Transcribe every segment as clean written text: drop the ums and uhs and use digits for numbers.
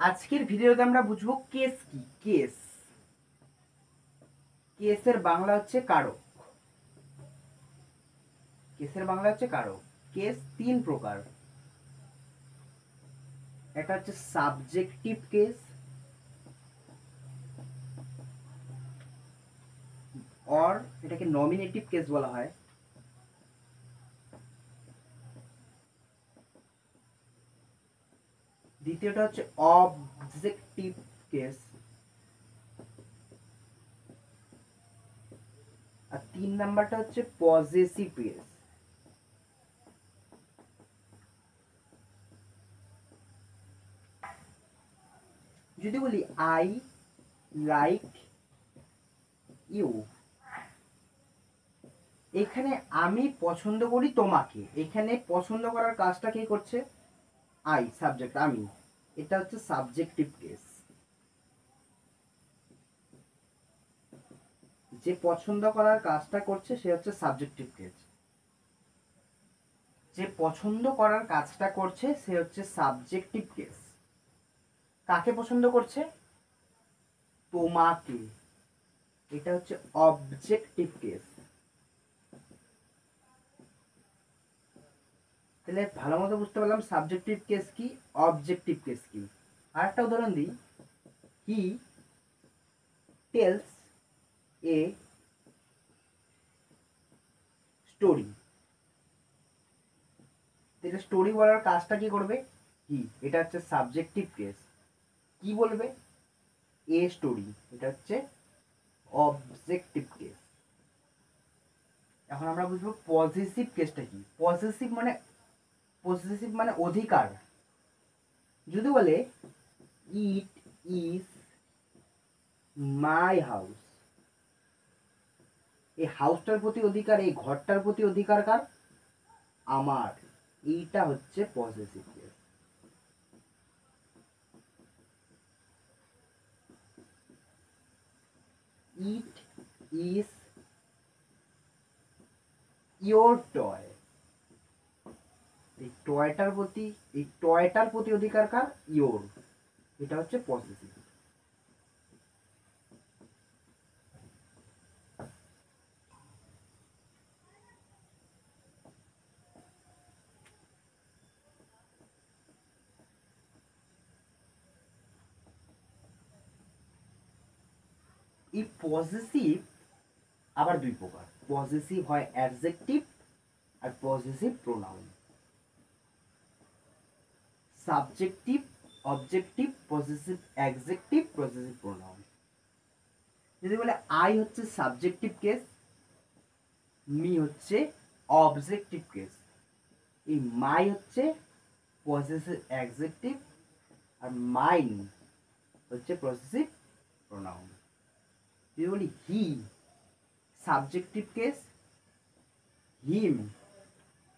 আজকের ভিডিওতে আমরা বুঝবো কেস কি। কেসের বাংলা হচ্ছে কারক। কেস তিন প্রকার। একটা হচ্ছে সাবজেক্টিভ কেস, অর এটাকে নমিনেটিভ কেস বলা হয়। দ্বিতীয়টা হচ্ছে অবজেক্টিভ কেস, আর 3 নাম্বারটা হচ্ছে পজেসিভ কেস। যদি বলি আই লাইক ইউ, এখানে আমি পছন্দ করি তোমাকে। এখানে পছন্দ করার কাজটা কে করছে? আই, সাবজেক্ট আমি। এটা হচ্ছে সাবজেক্টিভ কেস। যে পছন্দ করার কাজটা করছে সে হচ্ছে সাবজেক্টিভ কেস। যে পছন্দ করার কাজটা করছে সে হচ্ছে সাবজেক্টিভ কেস। কাকে পছন্দ করছে? তোমাকে। এটা হচ্ছে অবজেক্টিভ কেস। তাহলে ভালো মতো বুঝতে পারলাম সাবজেক্টিভ কেস কি, অবজেক্টিভ কেস কি। আর একটা উদাহরণ দিই, হি টেলস এ স্টোরি। এটা স্টোরি বলার কাজটা কি করবে? হি। এটা হচ্ছে সাবজেক্টিভ কেস। কি বলবে? A story. এটা হচ্ছে অবজেক্টিভ কেস। এখন আমরা বুঝবো পজিটিভ কেসটা কি। পজিটিভ মানে অধিকার। যদি বলে ইট ইজ মাই হাউস, এই হাউসটার প্রতি অধিকার, এই ঘরটার প্রতি অধিকার কার? আমার। এইটা হচ্ছে positive case. It is your toy, এই টয়টার প্রতি অধিকার কার? ইয়োর। এটা হচ্ছে পজিটিভ। এই পজিটিভ আবার দুই প্রকার। পজিটিভ হয় অ্যাডজেক্টিভ আর positive pronoun. Subjective, objective, positive adjective, positive pronoun. যদি বলে আই হচ্ছে সাবজেক্টিভ কেস, মি হচ্ছে অবজেক্টিভ কেস, এই মাই হচ্ছে পজিটিভ অ্যাডজেক্টিভ, আর মাইন হচ্ছে পজিটিভ প্রোনাউন। যদি বলি he subjective case, him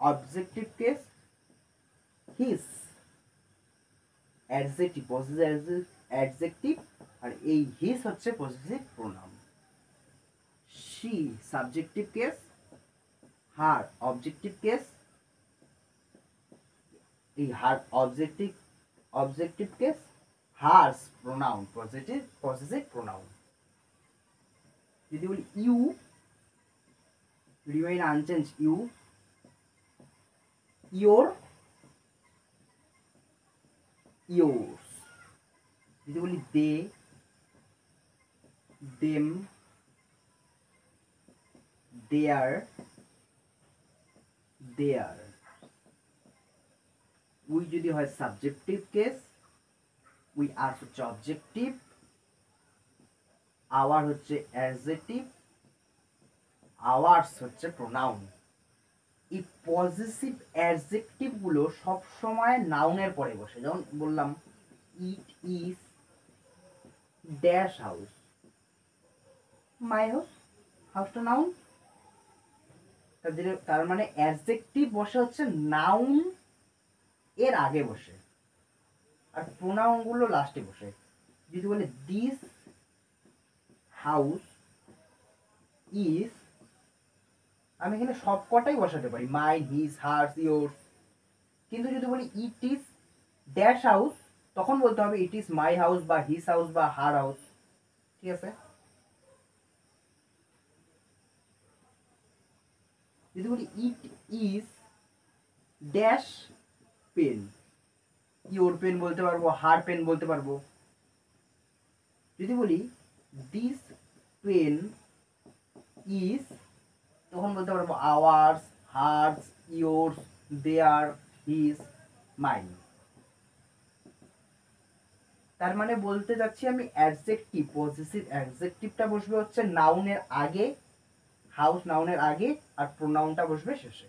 objective case, his adjective, positive adjective, আর এই হিস হচ্ছে positive pronoun. She subjective case, her objective case, এই her objective case, hers pronoun positive pronoun. যদি বলি you remain unchange, you your yours. যদি বলি দে them there there. We যদি হয় সাবজেক্টিভ কেস, উই আর হচ্ছে অবজেক্টিভ, আওয়ার হচ্ছে অ্যাডজেক্টিভ, আওয়ার্স হচ্ছে প্রোনাউন। এই পজিটিভ অ্যাডজেক্টিভ গুলো সবসময় নাউনের পরে বসে। যেমন বললাম it is dash house, my house, হাউসটা নাউন। তার মানে অ্যাডজেক্টিভ বসে হচ্ছে নাউন এর আগে বসে, আর প্রোনাউন গুলো লাস্টে বসে। যদি বলে দিস হাউস ইজ, আমি এখানে সব কটাই বসাতে পারি, মাই, হিজ, হার্স, ইয়োর। কিন্তু যদি বলি ইট ইজ ড্যাশ হাউস, তখন বলতে হবে ইট ইজ মাই হাউস বা হিজ হাউস বা হার হাউস। ঠিক আছে, যদি বলি it is dash pen, your pen বলতে পারবো, হার পেন বলতে পারবো। যদি বলি দিস পেন ইজ, তখন বলতে পারবো আওয়ার্স, হার্স, ইয়োর্স, দেয়ার, হিজ, মাইন। তার মানে বলতে যাচ্ছি আমি অ্যাডজেক্টিভ, পজিটিভ অ্যাডজেক্টিভটা বসবে হচ্ছে নাউনের আগে, হাউস নাউনের আগে, আর প্রোনাউনটা বসবে শেষে।